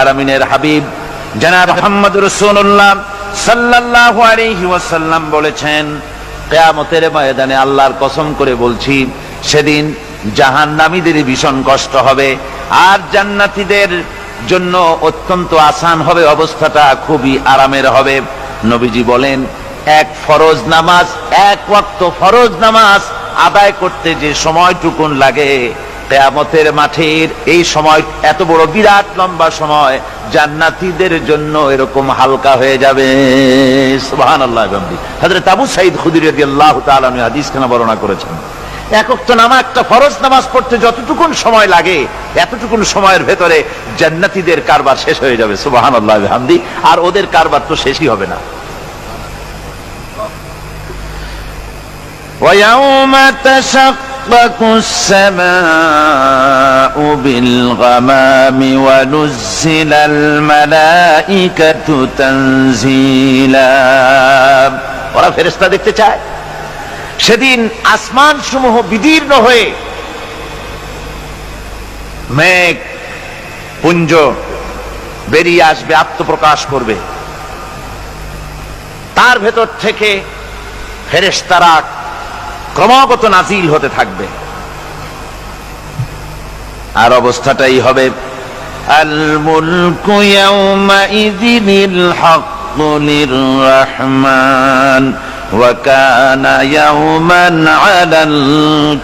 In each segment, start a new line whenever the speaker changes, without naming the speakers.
আলামিনের হাবিব জনাব মুহাম্মদ রাসূলুল্লাহ সাল্লাল্লাহু আলাইহি ওয়াসাল্লাম বলেছেন, কিয়ামতের ময়দানে আল্লাহর কসম করে বলছি, সেদিন জাহান্নামীদের ভীষণ কষ্ট হবে আর জান্নাতীদের জন্য অত্যন্ত আসান হবে, অবস্থাটা খুবই আরামের হবে। নবীজি বলেন, এক ফরজ নামাজ, এক ওয়াক্ত ফরজ নামাজ আদায় করতে যে সময়টুকুন লাগে, কিয়ামতের মাঠের এই সময় এত বড় বিরাট লম্বা সময় জান্নাতীদের জন্য এরকম হালকা হয়ে যাবে। সুবহানাল্লাহ। হযরত আবু সাঈদ খুদরী রাদিয়াল্লাহু তাআলা আনহু হাদিসখানা বর্ণনা করেছেন, এক ওয়াক্ত নামাজ, একটা ফরজ নামাজ পড়তে যতটুকুন সময় লাগে এতটুকুন সময়ের ভেতরে জান্নাতীদের কারবার শেষ হয়ে যাবে। সুবহানাল্লাহ বিহামদি। আর ওদের কারবার তো শেষই হবে না। وَيَوْمَ تَشَقَّقُ السَّمَاءُ بِالْغَمَامِ وَنُزِّلَ الْمَلَائِكَةُ تَنزِيلًا। ওরা ফেরেশতা দেখতে চায়। সেদিন আসমান সমূহ বিদীর্ণ হয়ে মেঘ পুঞ্জ বেরিয়ে আসবে, আত্মপ্রকাশ করবে। তার ভেতর থেকে ফেরেশতারা ক্রমাগত নাজিল হতে থাকবে। আর অবস্থাটাই হবে, আল মুলকু ইয়াউমাইযিনিল হাক্কু লির-রাহমান ওয়া কানা ইয়াওমান আলাল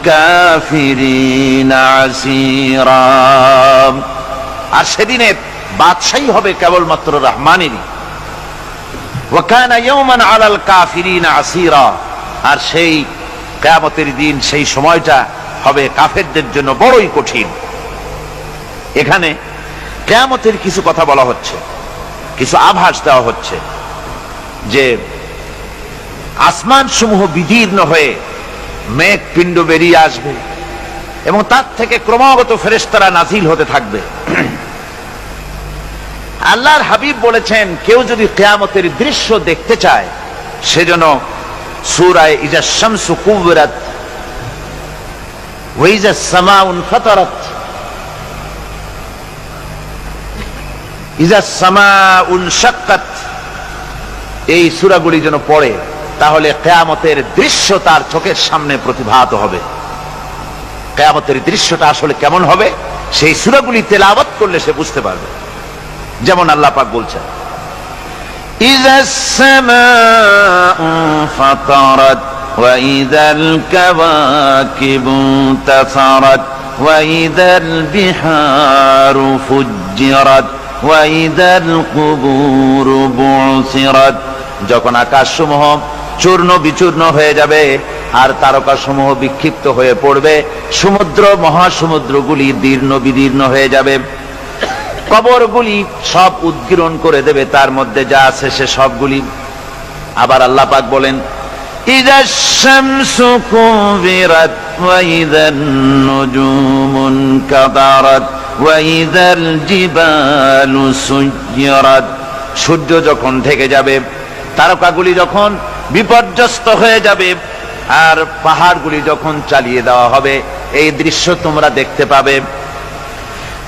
কাফিরিনা আসীরা। আর সেদিনে বাদশাহী হবে কেবলমাত্র রহমানেরই। ওয়া কানা ইয়াওমান আলাল কাফিরিনা আসীরা। আর সেই কিয়ামতের দিন, সেই সময়টা হবে কাফেরদের জন্য বড়ই কঠিন। এখানে কিয়ামতের কিছু কথা বলা হচ্ছে, কিছু আভাস দেওয়া হচ্ছে যে আসমান সমূহ বিদীর্ণ হয়ে মেঘ পিণ্ড বেরিয়ে আসবে এবং তার থেকে ক্রমাগত ফেরেশতারা নাজিল হতে থাকবে। আল্লাহর হাবিব বলেছেন, কেউ যদি কিয়ামতের দৃশ্য দেখতে চায় সেজন্য সূরা ইজা শামসু কুবিরাত ওয়া ইজা সামাউ ফাতারাত, ইজা সামাউ শাক্কাত, এই সূরাগুলি যেন পড়ে, তাহলে কিয়ামতের দৃশ্য তার চোখের সামনে প্রতিভাত হবে। কিয়ামতের দৃশ্যটা আসলে কেমন হবে সেই সূরাগুলি তেলাওয়াত করলে সে বুঝতে পারবে। যেমন আল্লাহ পাক বলছেন, إذا السماء فطرت وإذا الكواكب انتثرت وإذا البحار فجرت وإذا القبور بعثرت। যখন আকাশসমূহ চূর্ণ বিচূর্ণ হয়ে যাবে আর তারকাসমূহ বিক্ষিপ্ত হয়ে পড়বে, সমুদ্র মহাসমুদ্রগুলি দীর্ণ বিদীর্ণ হয়ে যাবে, কবরগুলি সব উদ্গীরণ করে দেবে, তার মধ্যে যা আছে সে সবগুলি। আবার আল্লাহ পাক বলেন, ইযাশ শামসু কুবিরাত ওয়া ইযান নুজুমুন কাদারাত ওয়া ইযাল জিবালু সুয়্যিরাত। সূর্য যখন ঢেকে যাবে, তারকাগুলি যখন বিপর্যস্ত হয়ে যাবে আর পাহাড়গুলি যখন চালিয়ে দেওয়া হবে, এই দৃশ্য তোমরা দেখতে পাবে।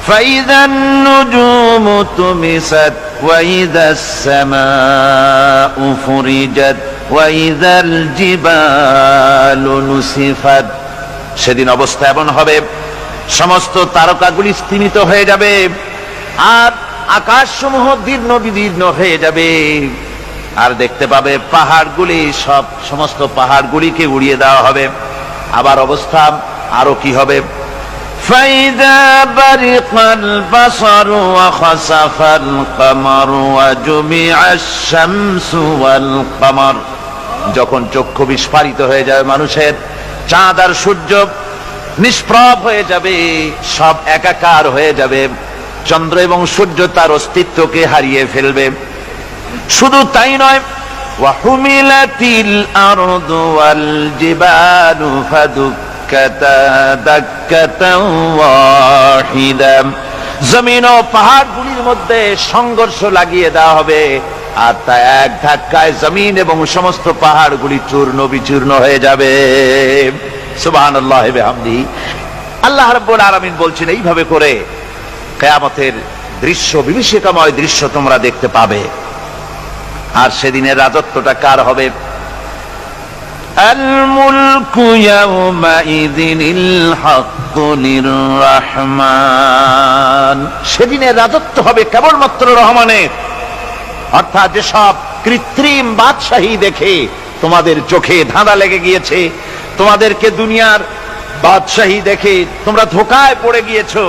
فإذا النجوم طمست وإذا السماء فرجت وإذا الجبال نسفت। সেদিন অবস্থা এমন হবে, সমস্ত তারকাগুলি স্তিমিত হয়ে যাবে আর আকাশসমূহ দীর্ণ বিদীর্ণ হয়ে যাবে। আর দেখতে পাবে পাহাড়গুলি, সমস্ত পাহাড়গুলিকে উড়িয়ে দেওয়া হবে। আবার অবস্থা আরো কি হবে, فإذا برق البصر وخسف القمر وجمع الشمس والقمر। যখন চক্ষু বিস্ফারিত হয়ে যাবে মানুষের, চাঁদ আর সূর্য নিষ্প্রভ হয়ে যাবে, সব একাকার হয়ে যাবে, চন্দ্র এবং সূর্য তার অস্তিত্বকে হারিয়ে ফেলবে। শুধু তাই নয়, ওয়াহুমিলাতিল আরদু ওয়াল জিবালু জমিন ও পাহাড়গুলির মধ্যে সংঘর্ষ লাগিয়ে দেওয়া হবে আর তা এক ধাক্কায় জমিন এবং সমস্ত পাহাড়গুলি চূর্ণ বিচূর্ণ হয়ে যাবে। সুবহানাল্লাহ ওয়া বিহামদিহি। আল্লাহ রাব্বুল আলামিন বলছেন, এইভাবে করে কিয়ামতের দৃশ্য, বিভীষিকাময় দৃশ্য তোমরা দেখতে পাবে। আর সেদিনের রাজত্বটা কার হবে? আল মুলকু ইয়াউমাইযিনিল হাক্কু লিররহমান। সেদিনের রাজত্ব হবে কেবলমাত্র রহমানের। অর্থাৎ যেসব কৃত্রিম বাদশাহী দেখে তোমাদের চোখে ধাঁধা লেগে গিয়েছে, তোমাদেরকে দুনিয়ার বাদশাহী দেখে তোমরা ধোঁকায় পড়ে গিয়েছো,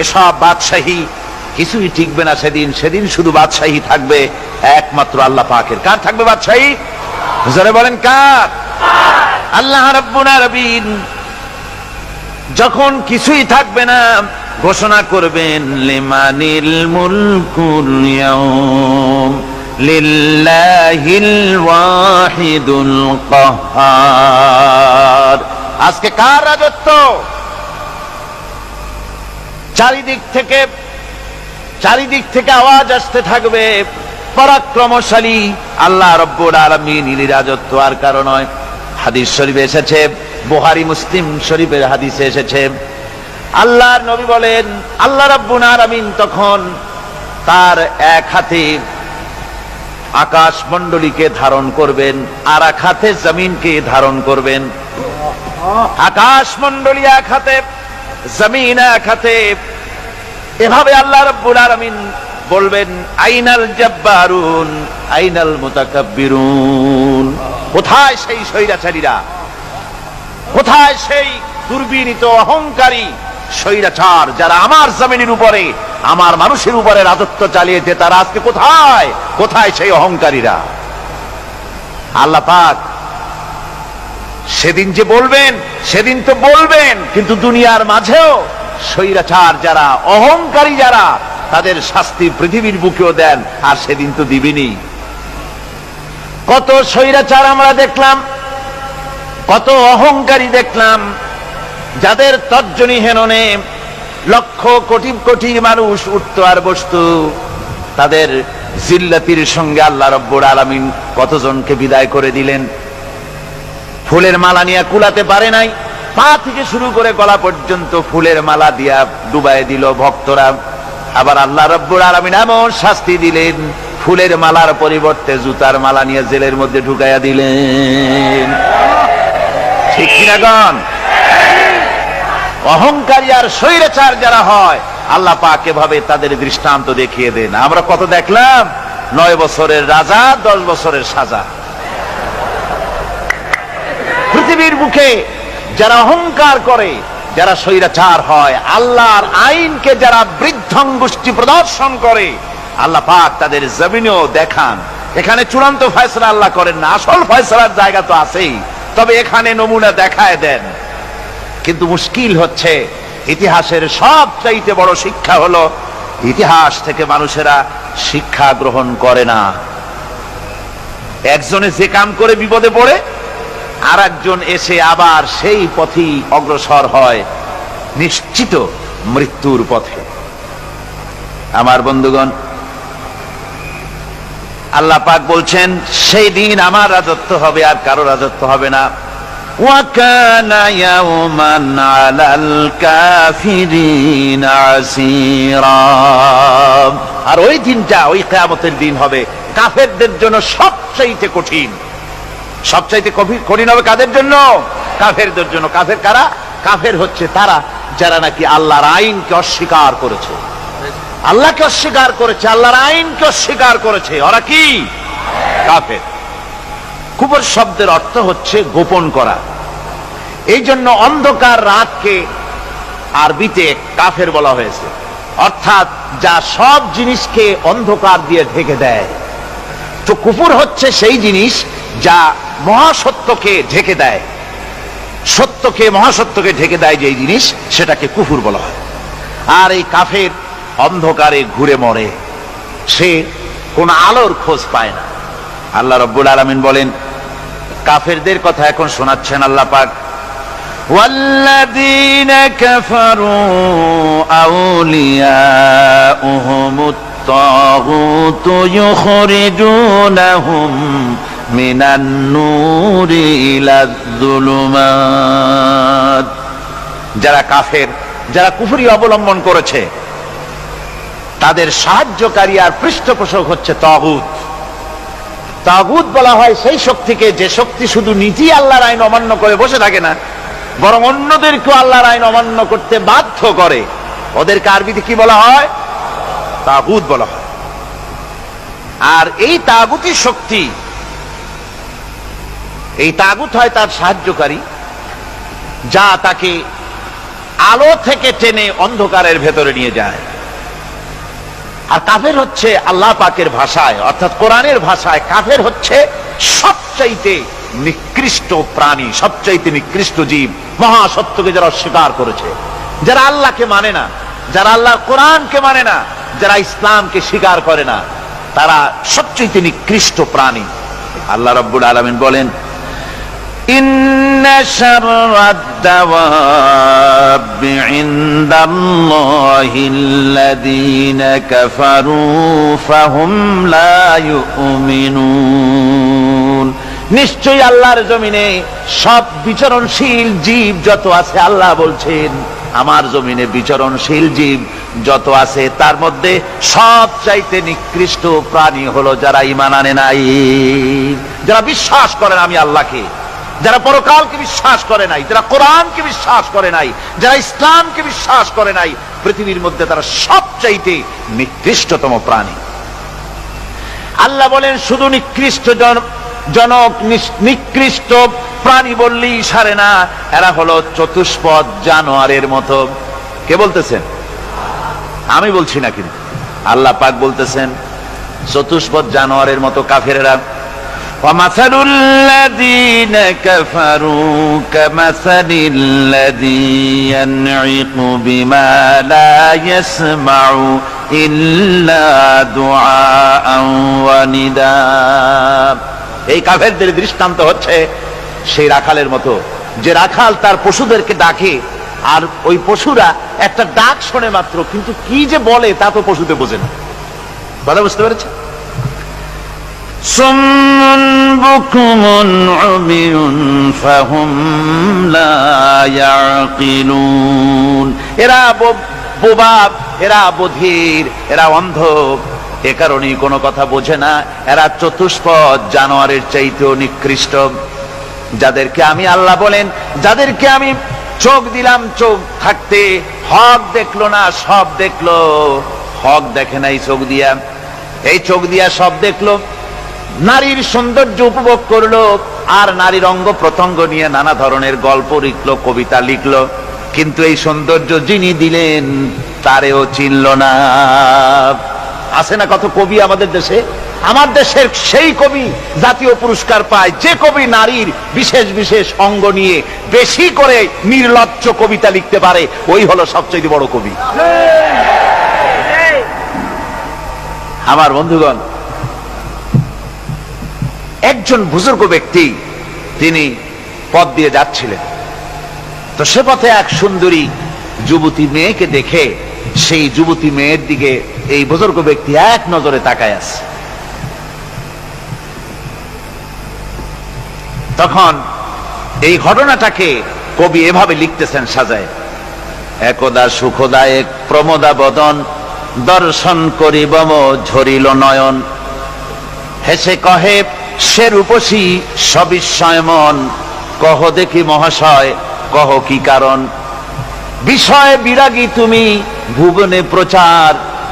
এসব বাদশাহী কিছুই টিকবে না সেদিন। সেদিন শুধু বাদশাহী থাকবে একমাত্র আল্লাহ পাকের। কার থাকবে বাদশাহী? জোরে বলেন কার? আল্লাহ রাব্বুল আলামিন যখন কিছুই থাকবে না ঘোষণা করবেন লিমানিল মুলকুল ইয়াউম লিল্লাহিল ওয়াহিদুল কাহ্হার। আজকে কার রাজত্ব? চারিদিক থেকে আওয়াজ আসতে থাকবে পরাক্রমশালী আল্লাহ রাব্বুল আলামিনের রাজত্ব। আর কারণ নয়, হাদিস শরীফে এসেছে, বুখারী মুসলিম শরীফের হাদিসে এসেছে, আল্লাহর নবী বলেন আল্লাহ রাব্বুল আলামিন তখন তার এক হাতে আকাশ মণ্ডলীকে ধারণ করবেন, আর এক হাতে জমিনকে ধারণ করবেন। আকাশ মণ্ডলী এক হাতে, জমিন এক হাতে। এভাবে আল্লাহ রাব্বুল আলামিন বলবেন আইনাল জাব্বারুন আইনাল মুতাকাব্বিরুন। কোথায় সেই স্বৈরাচারীরা? কোথায় সেই দুর্বিনীত অহংকারী স্বৈরাচার যারা আমার জমিনের উপরে, আমার মানুষের উপরে রাজত্ব চালিয়েছে? তারা আজকে কোথায়? কোথায় সেই অহংকারীরা? আল্লাহ পাক সেদিন যে বলবেন, সেদিন তো বলবেন, কিন্তু দুনিয়ার মাঝেও স্বৈরাচার যারা, অহংকারী যারা, তাদের শাস্তি পৃথিবীর বুকেও দেন। আর সেদিন তো দিবেনি। কত স্বৈরাচার আমরা দেখলাম, কত অহংকারী দেখলাম, যাদের তর্জনী হেননে লক্ষ কোটি কোটি মানুষ উঠত আর বসত। তাদের জিল্লাতির সঙ্গে আল্লাহ রাব্বুল আলামিন কতজনকে বিদায় করে দিলেন। ফুলের মালা নিয়ে কুলাতে পারে নাই, পা থেকে শুরু করে গলা পর্যন্ত ফুলের মালা দিয়া ডুবাই দিল ভক্তরা। আবার আল্লাহ রাব্বুল আলামিন এমন শাস্তি দিলেন, ফুলের মালার পরিবর্তে জুতার মালা নিয়ে জেলের মধ্যে ঢুকাইয়া দিলেন। ঠিক কিনা গণ? অহংকারী আর স্বৈরাচার যারা হয়, আল্লাহ পাক এভাবে তাদের দৃষ্টান্ত দেখিয়ে দেন। আমরা কত দেখলাম, 9 বছরের রাজা, 10 বছরের সাজা। পৃথিবীর বুকে যারা অহংকার করে, যারা স্বৈরাচার হয়, আল্লাহর আইনকে যারা বৃদ্ধঙ্গুষ্টি প্রদর্শন করে, আল্লাহ পাক তাদের জমিনেও দেখান। এখানে চূড়ান্ত ফয়সালা আল্লাহ করেন না, আসল ফয়সালার জায়গা তো আছেই, তবে এখানে নমুনা দেখায় দেন। কিন্তু মুশকিল হচ্ছে, ইতিহাসের সবচাইতে বড় শিক্ষা হলো ইতিহাস থেকে মানুষেরা শিক্ষা গ্রহণ করে না। একজনে যে কাম করে বিপদে পড়ে, আর একজন এসে আবার সেই পথেই অগ্রসর হয় নিশ্চিত মৃত্যুর পথে। আমার বন্ধুগণ, আল্লাহ পাক বলছেন সেই দিন আমার রাজত্ব হবে, আর কারো রাজত্ব হবে না। ওয়াকানা ইয়াওমান আলাল কাফিরিনা আসীরা। আর ওই দিনটা, ওই কিয়ামতের দিন হবে কাফেরদের জন্য সবচাইতে কঠিন। সবচাইতে কঠিন হবে কাদের জন্য? কাফেরদের জন্য। কাফের কারা? কাফের হচ্ছে তারা যারা নাকি আল্লাহর আইনকে অস্বীকার করেছে, আল্লাহকে অস্বীকার করেছে, আল্লাহর আইনকে অস্বীকার করেছে। ওরা কি? কাফের। কুফর শব্দের অর্থ হচ্ছে গোপন করা। এই জন্য অন্ধকার রাতকে আরবিতে কাফের বলা হয়েছে, অর্থাৎ যা সব জিনিসকে অন্ধকার দিয়ে ঢেকে দেয়। তো কুফর হচ্ছে সেই জিনিস যা মহাসত্যকে ঢেকে দেয়, সত্যকে, মহাসত্যকে ঢেকে দেয় যেই জিনিস, সেটাকে কুফর বলা হয়। আর এই কাফের অন্ধকারে ঘুরে মরে, সে কোন আলোর খোঁজ পায় না। আল্লাহ রাব্বুল আলামিন বলেন, কাফেরদের কথা এখন শোনাচ্ছেন আল্লাহ পাক, ওয়াল্লাযীনা কাফারু আউলিয়াউহুমুত তাগুতু ইউখরিজুনাহুম মিনান নূরি ইলায যুলুমাত। যারা কাফের, যারা কুফরি অবলম্বন করেছে, তাদের সাহায্যকারী আর পৃষ্ঠপোষক হচ্ছে তাগুত। তাগুত বলা হয় সেই শক্তিকে যে শক্তি শুধু নিজেই আল্লাহর আইন অমান্য করে বসে থাকে না, বরং অন্যদেরকেও আল্লাহর আইন অমান্য করতে বাধ্য করে। ওদেরকে আরবিতে কি বলা হয়? তাগুত বলা হয়। আর এই তাগুতি শক্তি, এই তাগুত হয় তার সাহায্যকারী, যা তাকে আলো থেকে টেনে অন্ধকারের ভেতরে নিয়ে যায়। আর কাফের হচ্ছে আল্লাহ পাকের ভাষায় অর্থাৎ কোরআনের ভাষায় কাফের হচ্ছে সবচাইতে নিকৃষ্ট প্রাণী, সবচাইতে নিকৃষ্ট জীব। মহাসত্যকে যারা অস্বীকার করেছে, যারা আল্লাহকে মানে না, যারা আল্লাহর কোরআনকে মানে না, যারা ইসলামকে স্বীকার করে না, তারা সবচাইতে নিকৃষ্ট প্রাণী। আল্লাহ রাব্বুল আলামিন বলেন, ইন্না শাররাদ দাওয়াবি ইনদাল্লাহিল্লাযীনা কাফারু ফাহুম লা ইউমিনুন। নিশ্চয়ই আল্লাহর জমিনে সব বিচরণশীল জীব যত আছে, আল্লাহ বলছেন আমার জমিনে বিচরণশীল জীব যত আছে তার মধ্যে সবচাইতে নিকৃষ্ট প্রাণী হলো যারা ঈমান আনে নাই, যারা বিশ্বাস করে না আমি আল্লাহকে, যারা পরকালকে বিশ্বাস করে নাই, যারা কোরআনকে বিশ্বাস করে নাই, যারা ইসলামকে বিশ্বাস করে নাই, পৃথিবীর মধ্যে তারা সবচাইতে নিকৃষ্টতম প্রাণী। আল্লাহ বলেন শুধু নিকৃষ্ট জনক নিকৃষ্ট প্রাণী বললেই সারে না, এরা হলো চতুষ্পদ জানোয়ারের মতো। কে বলতেছেন? আমি বলছি না, কিন্তু আল্লাহ পাক বলতেছেন চতুষ্পদ জানোয়ারের মতো কাফেরেরা। وَمَثَلُ الَّذِينَ كَفَرُوا كَمَثَلِ الَّذِي يَنْعِقُ بِمَا لَا يَسْمَعُ إِلَّا دُعَاءً وَنِدَاءً। এই কাফেরদের দৃষ্টান্ত হচ্ছে সেই রাখালের মতো, যে রাখাল তার পশুদেরকে ডাকে, আর ওই পশুরা একটা ডাক শোনে মাত্র, কিন্তু কি যে বলে তা তো পশুতে বোঝে না। কথা বুঝতে পেরেছে? সুম্মুন বুকুমুন উমিয়ুন ফাহুম লা ইয়াকিলুন। এরা বোবা, এরা বধির, এরা অন্ধ, এ কারণেই কোনো কথা বোঝে না। এরা চতুষ্পদ জানোয়ারের চাইতেও নিকৃষ্ট। যাদেরকে আমি আল্লাহ বলেন, যাদেরকে আমি চোখ দিলাম, চোখ থাকতে হক দেখলো না, সব দেখলো। হক দেখে নাই চোখ দিয়া, এই চোখ দিয়া সব দেখলো। নারীর সৌন্দর্য উপভোগ করলো, আর নারীর অঙ্গ প্রত্যঙ্গ নিয়ে নানা ধরনের গল্প লিখলো, কবিতা লিখলো, কিন্তু এই সৌন্দর্য যিনি দিলেন তারেও চিনল না। আছে না কত কবি আমাদের দেশে? আমার দেশের সেই কবি জাতীয় পুরস্কার পায় যে কবি নারীর বিশেষ বিশেষ অঙ্গ নিয়ে বেশি করে নির্লজ্জ কবিতা লিখতে পারে, ওই হলো সবচেয়ে বড় কবি। আমার বন্ধুগণ, একজন বুজুর্গ ব্যক্তি তিনি পথ দিয়ে যাচ্ছিলেন, তো সে পথে এক সুন্দরী যুবতী মেয়েকে দেখে সেই যুবতী মেয়ের দিকে এই বুজুর্গ ব্যক্তি এক নজরে তাকায় আছে। তখন এই ঘটনাটাকে কবি এভাবে লিখতেছেন সাজায়, একদা সুখদায়ক প্রমোদা বদন দর্শন করিব ঝরিল নয়ন, হেসে কহে সে রূপসী সবিস্ময় মন, কহ দেখি মহাশয় কহ কি কারণ, বিষয় বিরাগী তুমি ভুবনে প্রচার,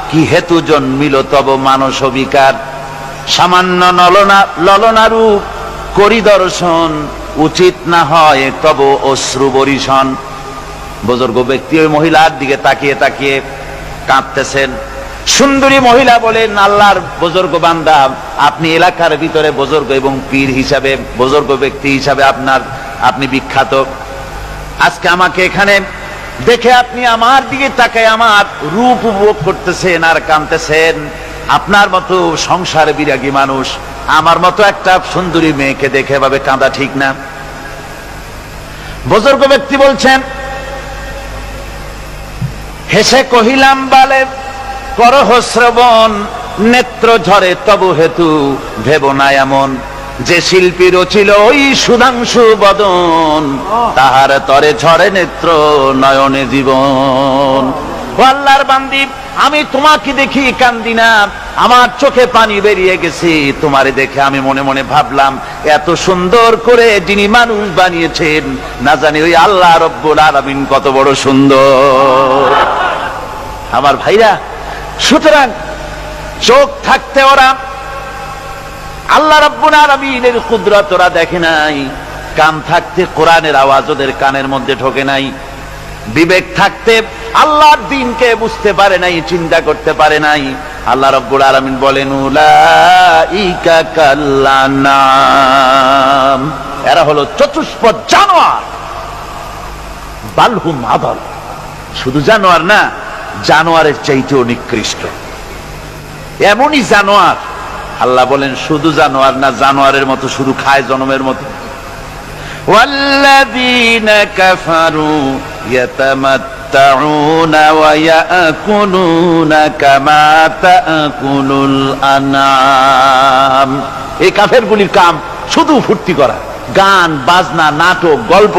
কি হেতু জন্মিল তব মানস বিকার, সামান্য ললনারূপ করি দর্শন, উচিত না হয় তব অশ্রু বরিশন। বুজুর্গ ব্যক্তি ওই মহিলার দিকে তাকিয়ে তাকিয়ে কাঁদতেছেন। সুন্দরী মহিলা বলেন, আল্লাহর বুজুর্গ বান্দা, আপনি এলাকার ভিতরে বুজুর্গ এবং পীর হিসাবে, বুজুর্গ ব্যক্তি হিসাবে আপনি বিখ্যাত। আজকে আমাকে এখানে দেখে আপনি আমার দিকে তাকায় আমার রূপ উপভোগ করতেছেন আর কাঁদতেছেন। আপনার মতো সংসার বিরাগী মানুষ আমার মতো একটা সুন্দরী মেয়েকে দেখে এভাবে কাঁদা ঠিক না। বুজুর্গ ব্যক্তি বলছেন, হেসে কহিলাম বালে করহ শ্রবণ, নেত্র ঝরে তবু হেতু ভেব না এমন, যে শিল্পী রচিল ওই সুধাংশু বদন, তাহার তরে ঝরে নেত্র নয়নে জীবন। ও আল্লাহর বান্দি, আমি তোমাকে দেখি কান্দি না, আমার চোখে পানি বেরিয়ে গেছে। তোমারে দেখে আমি মনে মনে ভাবলাম, এত সুন্দর করে যিনি মানুষ বানিয়েছেন, না জানি ওই আল্লাহ রব্বুল আলামিন কত বড় সুন্দর। আমার ভাইরা, সুতরাং চোখ থাকতে ওরা আল্লাহ রাব্বুল আলামিনের কুদরত ওরা দেখে নাই, কান থাকতে কোরআনের আওয়াজ ওদের কানের মধ্যে ঢোকে নাই, বিবেক থাকতে আল্লাহর দ্বীনকে বুঝতে পারে নাই, চিন্তা করতে পারে নাই। আল্লাহ রাব্বুল আলামিন বলেন, উলাইকা কাল্লানাম, এরা হলো চতুষ্পদ জানোয়ার, বালহুম আদাল, শুধু জানোয়ার না, জানোয়ারের চাইতেও নিকৃষ্ট। এমনই জানোয়ার, আল্লাহ বলেন শুধু জানোয়ার না, জানোয়ারের মতো শুধু খায় জনমের মতো। ওয়াল্লাযীনা কাফারু ইয়াতামাত্তাউনা ওয়া ইয়াকুলুনা কামা তাকুলুল আনআম। এই কাফেরগুলির কাম শুধু ফুর্তি করা, গান বাজনা, নাটক, গল্প,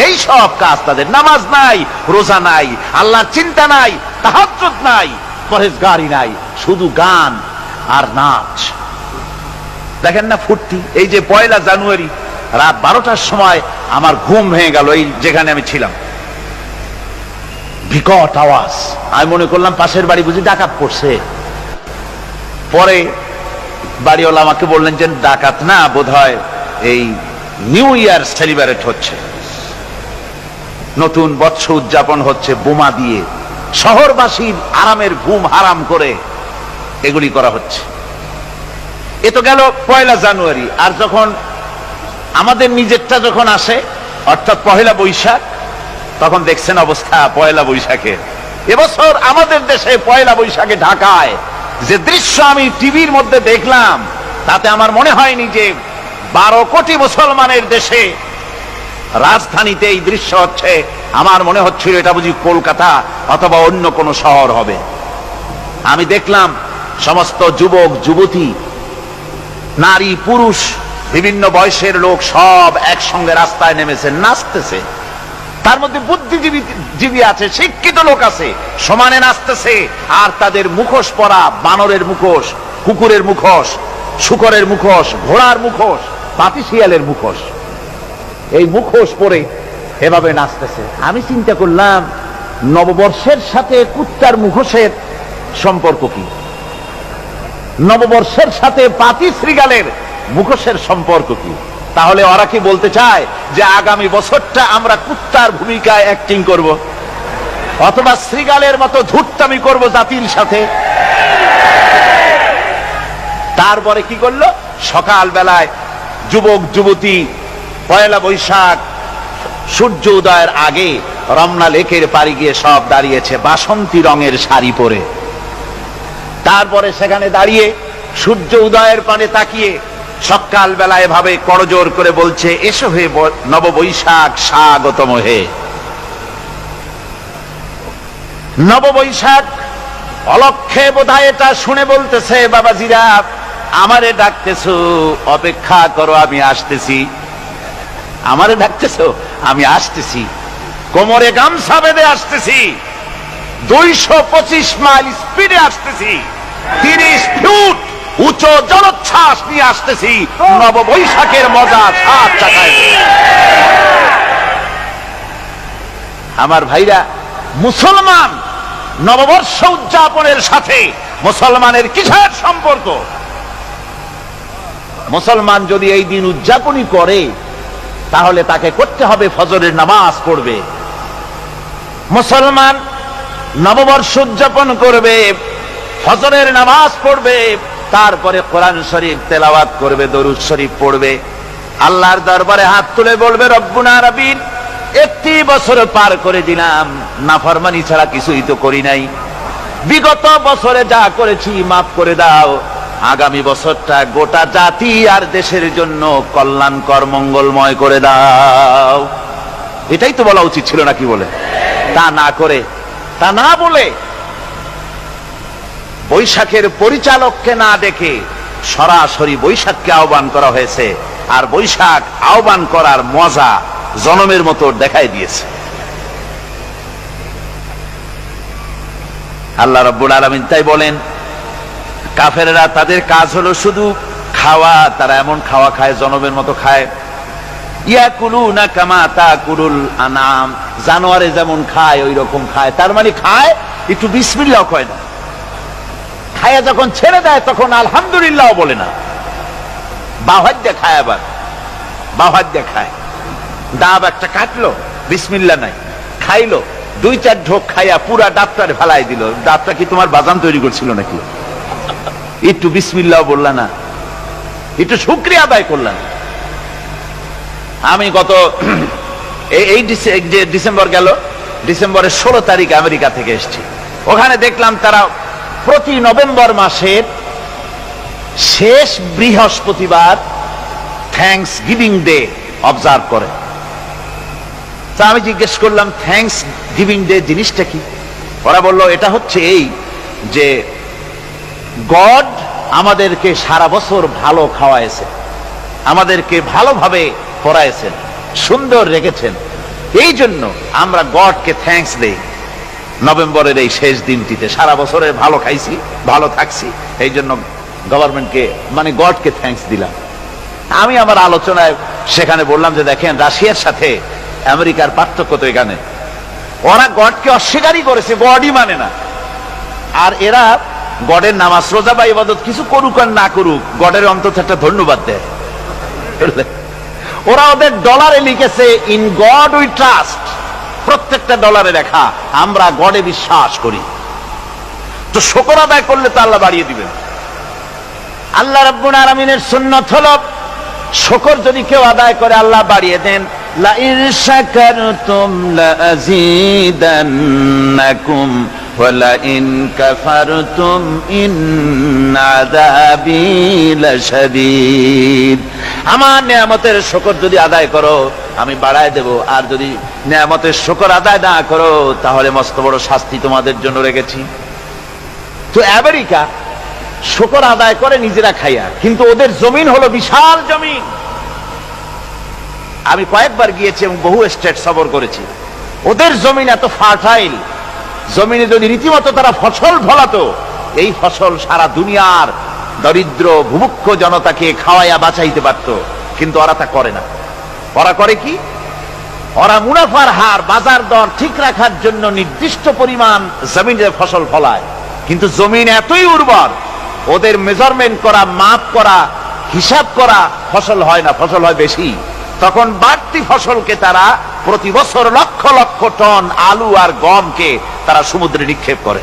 এই সব কাজ তাদের। নামাজ নাই, রোজা নাই, আল্লাহর চিন্তা নাই, তাহাজ্জুদ নাই, পরহেজগারি নাই, শুধু গান আর নাচ। দেখেন না ফুর্তি। এই যে 1 জানুয়ারি রাত 12টার সময় আমার ঘুম ভেঙে গেল, এই যেখানে আমি ছিলাম, বিকট আওয়াজ। আমি মনে করলাম পাশের বাড়ি বুঝি ডাকাত পড়ছে। পরে বাড়িওয়ালা আমাকে বললেন যে ডাকাত না, বোধহয় এই নিউ ইয়ার সেলিব্রেট হচ্ছে, নতুন বৎসর উদযাপন হচ্ছে, বোমা দিয়ে শহরবাসীর আরামের ঘুম হারাম করে এগুলি করা হচ্ছে। এ তো গেল 1 জানুয়ারি। আর যখন আমাদের নিজেরটা যখন আসে, অর্থাৎ 1 বৈশাখ, তখন দেখছেন অবস্থা 1 বৈশাখে। এবছর আমাদের দেশে 1 বৈশাখে ঢাকায় যে দৃশ্য আমি টিভির মধ্যে দেখলাম, তাতে আমার মনে হয়নি যে 12 কোটি মুসলমানের দেশে রাজধানীতে এই দৃশ্য হচ্ছে। আমার মনে হচ্ছিল এটা বুঝি কলকাতা অথবা অন্য কোনো শহর হবে। আমি দেখলাম সমস্ত যুবক যুবতী, নারী পুরুষ, বিভিন্ন বয়সের লোক সব একসঙ্গে রাস্তায় নেমেছে, নাচতেছে। তার মধ্যে বুদ্ধিজীবী আছে, শিক্ষিত লোক আছে, সমানে নাচতেছে। আর তাদের মুখোশ পরা, বানরের মুখোশ, কুকুরের মুখোশ, শূকরের মুখোশ, ঘোড়ার মুখোশ, পাতিশিয়ালের মুখোশ, এই মুখোশ পরে এভাবে নাচতেছে। আমি চিন্তা করলাম, নববর্ষের সাথে কুত্তার মুখোশের সম্পর্ক কি? নববর্ষের সাথে পাতি শ্রীগালের মুখোশের সম্পর্ক কি? তাহলে ওরা কি বলতে চায় যে আগামী বছরটা আমরা কুত্তার ভূমিকায় অ্যাক্টিং করব, অথবা শ্রীগালের মতো ধূর্তামি করব জাতির সাথে? তারপরে কি করলো? সকাল বেলায় যুবক যুবতী 1 বৈশাখ সূর্য উদয়ের আগে রমনা লেকের পাড়ি গিয়ে সব দাঁড়িয়েছে বাসন্তী রঙের শাড়ি পরে। তারপরে সেখানে দাঁড়িয়ে সূর্য উদয়ের পানে তাকিয়ে সকাল বেলায় ভাবে করজোর করে বলছে, এসো হে নববৈশাখ স্বাগতম হে। নববৈশাখ অলক্ষে বোধহয় এটা শুনে বলতেছে, বাবাজিরা আমারে ডাকতেছো, অপেক্ষা করো, আমি আসতেছি। আমারে ডাকতেছো, আমি আসতেছি, কোমরে গামছা বেঁধে আসতেছি, 225 মাইল স্পিডে আসতেছি, 30 ফুট উঁচু জলোচ্ছ্বাস নিয়ে আসতেছি, নববৈশাখের মজা সাত চাকায়। আমার ভাইরা, মুসলমান নববর্ষ উদযাপনের সাথে মুসলমানের কিসের সম্পর্ক? মুসলমান যদি এই দিন উদযাপনই করে, তাহলে তাকে করতে হবে ফজরের নামাজ পড়বে। মুসলমান নববর্ষ উদযাপন করবে, ফজরের নামাজ পড়বে, তারপরে কোরআন শরীফ তেলাওয়াত করবে, দরুদ শরীফ পড়বে, আল্লাহর দরবারে হাত তুলে বলবে, রব্বুনা রাব্বিন, 1 বছর পার করে দিলাম, নাফরমানি ছাড়া কিছুই তো করি নাই, বিগত বছরে যা করেছি মাফ করে দাও, আগামী বছরটা গোটা জাতি আর দেশের জন্য কল্যাণকর মঙ্গলময় করে দাও। এটাই তো বলা উচিত ছিল নাকি বলে? তা না করে, তা না বলে, বৈশাখের পরিচালককে না ডেকে সরাসরি বৈশাখকে আহ্বান করা হয়েছে। আর বৈশাখ আহ্বান করার মজা জনমের মতো দেখাই দিয়েছে। আল্লাহ রাব্বুল আলামিন তাই বলেন, কাফেররা তাদের কাজ হলো শুধু খাওয়া, তারা এমন খাওয়া খায় জনমের মতো খায়। ইয়াকুলুনা কামা তাকুলুল আনাম, জানোয়ারে যেমন খায় ওই রকম খায়। তার মানে খায়, একটু বিসমিল্লাহ কয় না, খায়া যখন ছেড়ে দেয় তখন আলহামদুলিল্লাহ বলে না, বাহাত দিয়ে খায়, আবার বাহাত দিয়ে খায়। ডাব একটা কাটলো, বিসমিল্লাহ নাই, খাইলো, 2-4 ঢোক খাইয়া পুরা ডাবটার ফেলাই দিল। ডাবটা কি তোমার বাজান তৈরি করছিল নাকি? একটু বিসমিল্লাহ বললা না, একটু শুকরিয়া আদায় করলাম। আমি গত এই যে ডিসেম্বর গেল, ডিসেম্বরের 16 তারিখ আমেরিকা থেকে এসেছি। ওখানে দেখলাম তারা প্রতি নভেম্বর মাসের শেষ বৃহস্পতিবার থ্যাঙ্কস গিভিং ডে অবজার্ভ করে। তা আমি জিজ্ঞেস করলাম, থ্যাঙ্কস গিভিং ডে জিনিসটা কি? ওরা বলল, এটা হচ্ছে এই যে গড আমাদেরকে সারা বছর ভালো খাওয়াইছে, আমাদেরকে ভালোভাবে পড়াইছেন, সুন্দর রেখেছেন, এই জন্য আমরা গডকে থ্যাঙ্কস দেই নভেম্বরের এই শেষ দিনটিতে। সারা বছরে ভালো খাইছি, ভালো থাকছি, এই জন্য গভর্নমেন্টকে মানে গডকে থ্যাঙ্কস দিলাম। আমি আমার আলোচনায় সেখানে বললাম যে দেখেন, রাশিয়ার সাথে আমেরিকার পার্থক্য তো এখানে, ওরা গডকে অস্বীকারই করেছে, গডই মানে না। আর এরা গডের নামাজ রোজা বা ইবাদত কিছু করুক আর না করুক, গডের অন্তত একটা ধন্যবাদ দেয়। ওরা ওদের ডলারে লিখেছে, ইন গড উই ট্রাস্ট, প্রত্যেকটা ডলারে লেখা আমরা গডে বিশ্বাস করি। তো শুকর আদায় করলে তো আল্লাহ বাড়িয়ে দিবেন। আল্লাহ রাব্বুল আলামিনের সুন্নাত হলো, শুকর যদি কেউ আদায় করে আল্লাহ বাড়িয়ে দেন। লা ইন শাকারতুম লা আযীদান্নাকুম ওয়া লা ইন কাফারতুম ইন্না আযাবী লাশাদীদ। আমার নিয়ামতের শুকর যদি আদায় করো আমি বাড়ায় দেব, আর যদি নিয়ামতের শুকর আদায় না করো তাহলে মস্ত বড় শাস্তি তোমাদের জন্য রেখেছি। তো আমেরিকা শুকর আদায় করে নিজেরা খাইয়া, কিন্তু ওদের জমিন হলো বিশাল জমিন। আমি কয়েকবার গিয়েছি এবং বহু স্টেট সফর করেছি। ওদের জমিন এত ফার্টাইল, জমিনে যদি রীতিমতো তারা ফসল ফলাতো, এই ফসল সারা দুনিয়ার দরিদ্র ভূমুক্ষ জনতাকে খাওয়াইয়া বাঁচাইতে পারত। কিন্তু ওরা তা করে না। ওরা করে কি? ওরা মুনাফার হার, বাজার দর ঠিক রাখার জন্য নির্দিষ্ট পরিমাণ জমিনে ফসল ফলায়, কিন্তু জমিন এতই উর্বর, ওদের মেজারমেন্ট করা, মাপ করা, হিসাব করা ফসল হয় না, ফসল হয় বেশি। তখন বাড়তি ফসলকে তারা প্রতি বছর লক্ষ লক্ষ টন আলু আর গমকে তারা সমুদ্রে নিক্ষেপ করে।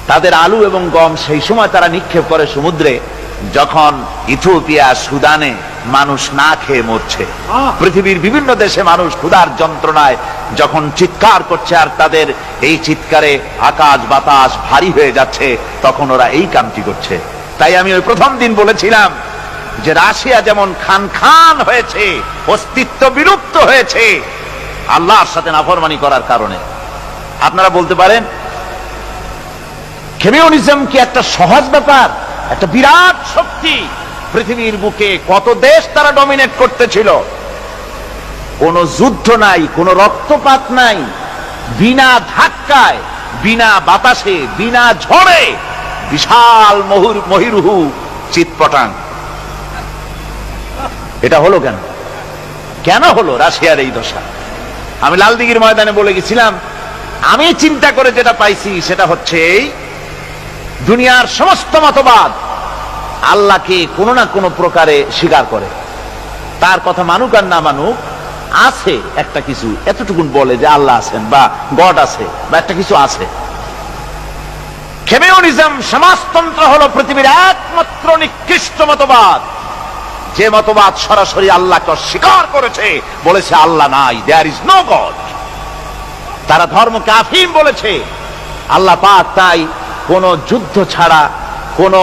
তাদের আলু এবং গম সেই সময় তারা নিক্ষেপ করে সমুদ্রে যখন ইথিওপিয়া, সুদানে মানুষ না খেয়ে মরছে। পৃথিবীর বিভিন্ন দেশে মানুষ ক্ষুধার যন্ত্রণায় যখন চিৎকার করছে, আর তাদের এই চিৎকারে আকাশ বাতাস ভারী হয়ে যাচ্ছে, তখন ওরা এই কামটি করছে। তাই আমি ওই প্রথম দিন বলেছিলাম যে রাশিয়া যেমন খান খান হয়েছে, অস্তিত্ব বিলুপ্ত হয়েছে আল্লাহর সাথে নাফরমানি করার কারণে। আপনারা বলতে পারেন কমিউনিজম কি একটা সহজ ব্যাপার? একটা বিরাট শক্তি, পৃথিবীর বুকে কত দেশ তারা ডমিনেট করতেছিল। কোন যুদ্ধ নাই, কোন রক্তপাত নাই, বিনা ধাক্কায়, বিনা বাতাসে, বিনা ঝড়ে বিশাল মহিরুহু চিৎপটাং। এটা হলো কেন? কেন হলো রাশিয়ার এই দশা? আমি লালদিঘির ময়দানে বলে গেছিলাম, আমি চিন্তা করে যেটা পাইছি সেটা হচ্ছে এই, দুনিয়ার সমস্ত মতবাদ আল্লাহকে কোনো না কোনো প্রকারে স্বীকার করে। তার কথা মানুক আর না মানুক, আছে একটা কিছু, এতটুকুন বলে যে আল্লাহ আছেন বা গড আছে বা একটা কিছু আছে। কমিউনিজম, সমাজতন্ত্র হলো পৃথিবীর একমাত্র নিকৃষ্ট মতবাদ, যে মতবাদ সরাসরি আল্লাহকে অস্বীকার করেছে, বলেছে আল্লাহ নাই, দেয়ার ইজ নো গড। তারা ধর্মকে আফিম বলেছে। আল্লাহ পাক তাই কোন যুদ্ধ ছাড়া, কোন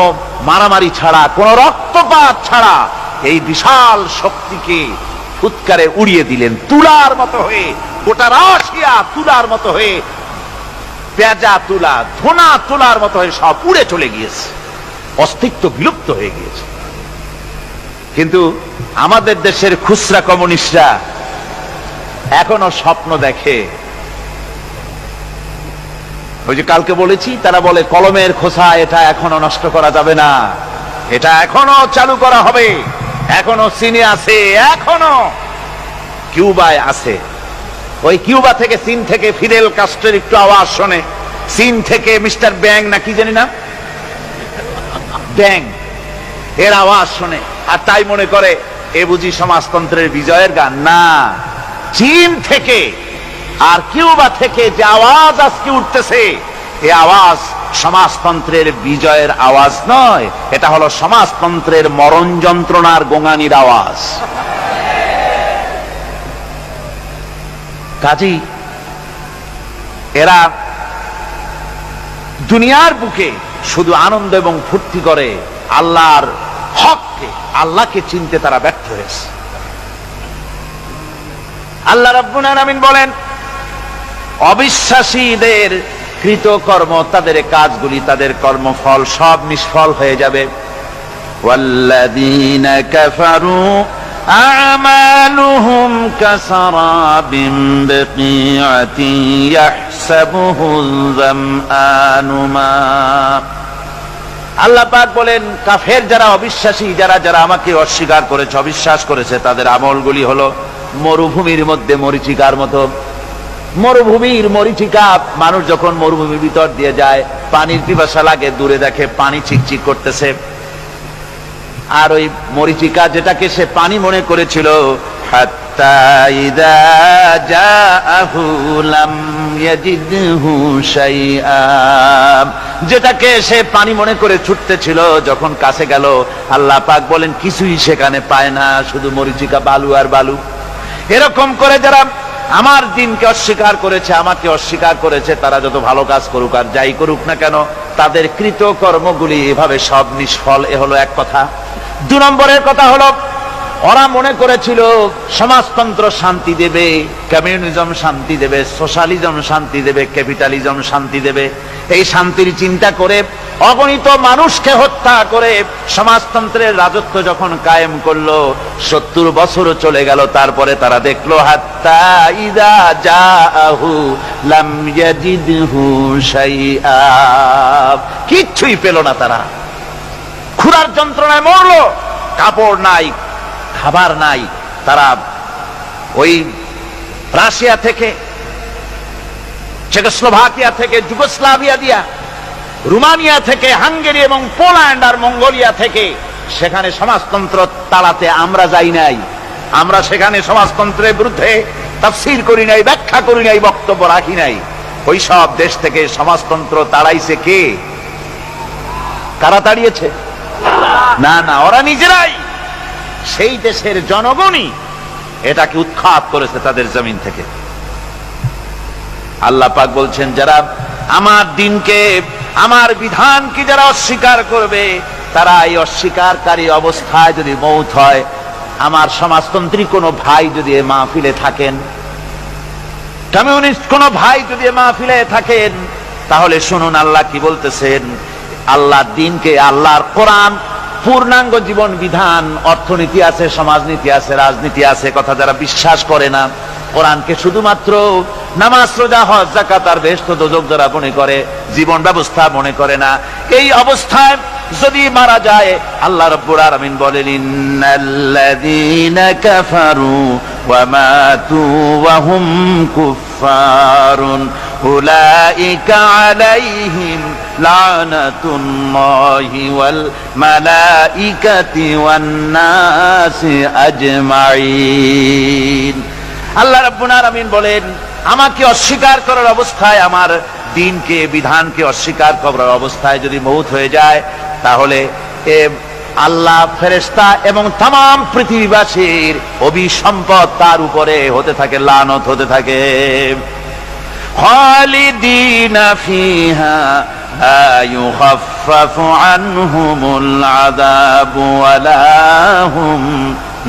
মারামারি ছাড়া, কোন রক্তপাত ছাড়া এই বিশাল শক্তিকে ফুৎকারে উড়িয়ে দিলেন, তুলার মতো হয়ে। গোটা রাশিয়া তুলার মতো হয়ে, পেঁজা তুলা, ধোনা তুলার মতো হয়ে সব উড়ে চলে গিয়েছে, অস্তিত্ব বিলুপ্ত হয়ে গিয়েছে। কিন্তু আমাদের দেশের খুচরা কমিউনিস্টরা এখনো স্বপ্ন দেখে ওই যে কালকে বলেছি, তারা বলে কলমের খোসা এটা এখনো নষ্ট করা যাবে না, এটা এখনো চালু করা হবে, এখনো চীনে আছে, এখনো কিউবায় আছে। ওই কিউবা থেকে, চীন থেকে ফিদেল কাস্ট্রোর একটু আওয়াজ শোনে, চীন থেকে মিস্টার ব্যাং না কি জানি না, ব্যাং, এর আওয়াজ শোনে আর তাই মনে করে এ বুঝি সমাজতন্ত্রের বিজয়ের গান। না, চীন থেকে আর কিউবা থেকে যে আওয়াজ আজকে উঠতেছে, এ আওয়াজ সমাজতন্ত্রের বিজয়ের আওয়াজ নয়, এটা হলো সমাজতন্ত্রের মরণ যন্ত্রণার গোঙানির আওয়াজ। কাজী এরা দুনিয়ার বুকে শুধু আনন্দ এবং ফুর্তি করে, আল্লাহর হককে, আল্লাহকে চিনতে তারা ব্যর্থ হয়েছে। আল্লাহ রাব্বুল আলামিন বলেন, অবিশ্বাসীদের কৃতকর্ম, তাদের কাজগুলি, তাদের কর্মফল সব নিষ্ফল হয়ে যাবে। ওয়াল্লাযীনা কাফারু আ'মালুহুম কাসারাবিন বিকিআতিন ইয়াহসাবুহুল যামআনু মা। আল্লাহ পাক বলেন, কাফের যারা, অবিশ্বাসী যারা, যারা আমাকে অস্বীকার করেছে, অবিশ্বাস করেছে, তাদের আমলগুলি হলো মরুভূমির মধ্যে মরীচিকার মতো। মরুভূমির মরীচিকা, মানুষ যখন মরুভূমির ভিতর দিয়ে যায়, পানির পিপাসা লাগে, দূরে দেখে পানি চিকচিক করতেছে, আর ওই মরীচিকা যেটাকে সে পানি মনে করেছিল, হাত্তা ইযা জাআহু লাম ইয়াজিদহু শাইআ, যেটাকে সে পানি মনে করে ছুটতেছিল, যখন কাছে গেল, আল্লাহ পাক বলেন কিছুই সেখানে পায় না, শুধু মরীচিকা, বালু আর বালু। এরকম করে যারা আমার দিনকে অস্বীকার করেছে, আমাকে অস্বীকার করেছে, তারা যত ভালো কাজ করুক আর যাই করুক না কেন, তাদের কৃত কর্মগুলি এভাবে সব নিষ্ফল। এ হলো এক কথা। 2 নম্বরের কথা হলো, ওরা মনে করেছিল সমাজতন্ত্র শান্তি দেবে, কমিউনিজম শান্তি দেবে, সোশ্যালিজম শান্তি দেবে, ক্যাপিটালিজম শান্তি দেবে। এই শান্তির চিন্তা করে অগণিত মানুষকে হত্যা করে সমাজতন্ত্রের রাজত্ব যখন কায়েম করলো, 70 বছর চলে গেল, তারপরে তারা দেখলো হাত্তা ইযা জাআহু লাম ইয়াজিদহু শাইআ, কিচ্ছুই পেল না। তারা ক্ষুধার যন্ত্রণায় মরলো, কাপড় নাই, খাবার নাই। তারা ওই রাশিয়া থেকে, চেকোস্লোভাকিয়া থেকে, যুগোস্লাভিয়া দিয়া, রোমানিয়া থেকে, হাঙ্গেরি এবং পোল্যান্ড আর মঙ্গোলিয়া থেকে, সেখানে সমাজতন্ত্র তাড়াতে আমরা যাই নাই। আমরা সেখানে সমাজতন্ত্রের বিরুদ্ধে তাফসীর করি নাই, ব্যাখ্যা করি নাই, বক্তব্য রাখি নাই। ওই সব দেশ থেকে সমাজতন্ত্র তাড়াইছে কে? কারা তাড়িয়েছে? না না, ওরা নিজেরাই, সেই দেশের জনগণই এটাকে উৎখাত করেছে তাদের জমিন থেকে। আল্লাহ পাক বলছেন, যারা আমার দিনকে, আমার বিধানকে যারা অস্বীকার করবে, তারা এই অস্বীকারী অবস্থায় যদি মৌত হয়, আমার সমাজতন্ত্রী কোনো ভাই যদি এ মাহফিলে থাকেন, কমিউনিস্ট কোনো ভাই যদি এ মাহফিলে থাকেন, তাহলে শুনুন আল্লাহ কি বলতেছেন। আল্লাহর দিনকে, আল্লাহর কোরআন, পূর্ণাঙ্গ জীবন বিধান, অর্থনীতি আছে, সমাজনীতি আছে, রাজনীতি আছে, কথা যারা বিশ্বাস করে না, কোরআনকে শুধুমাত্র নামাজ, রোজা, হজ, যাকাত আর বেহেশত দোজখ যারা মনে করে, জীবন ব্যবস্থা মনে করে না, এই অবস্থায় যদি মারা যায়, আল্লাহ রাব্বুল আলামিন বলেন, ইন্নাল্লাযীনা কাফারু ওয়া মাতু ওয়া হুম কুফফারুন উলাইকা আলাইহিম লানাতুল্লাহি ওয়াল মালাইকাতি ওয়ান নাসি আজমাইন। আল্লাহ রাব্বুল আলামিন বলেন, আমাকে অস্বীকার করার অবস্থায়, আমার দিনকে, বিধানকে অস্বীকার করার অবস্থায় যদি মৌত হয়ে যায়, তাহলে আল্লাহ, ফেরেশতা এবং তামাম পৃথিবীবাসীর অভিসম্পদ তার উপরে হতে থাকে, লানত হতে থাকে। খালিদিনা ফিহা লা ইউখাফফাফু আনহুমুল আযাবু ওয়া লা হুম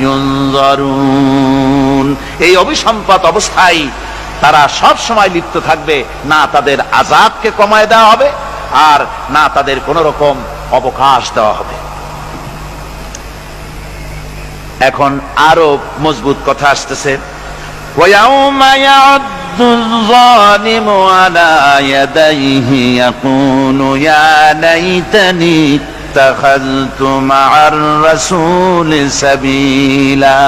ইউনজারুন। এই অভিসম্পদ অবস্থায় তারা সব সময় লিপ্ত থাকবে, না তাদের আযাবকে কমায় দেওয়া হবে, আর না তাদের কোন রকম অবকাশ দেওয়া হবে। এখন আরো মজবুত কথা আসতেছে, ওয়ায়াউমা ইয়া'উদ الظالم على يديه يقول يا ليتني اتخذت مع الرسول سبيلا।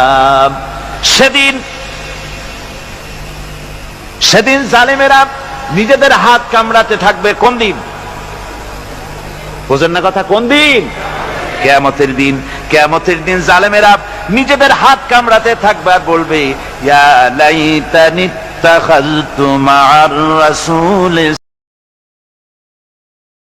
সেদিন জালেমেরা নিজেদের হাত কামড়াতে থাকবে। কোন দিন? বোঝেন না কথা? কোন দিন? কিয়ামতের দিন। কিয়ামতের দিন জালেমেরা নিজেদের হাত কামড়াতে থাকবে আর বলবে ইয়া লাইতানি ইত্তাখাযতু মা'আর রাসূল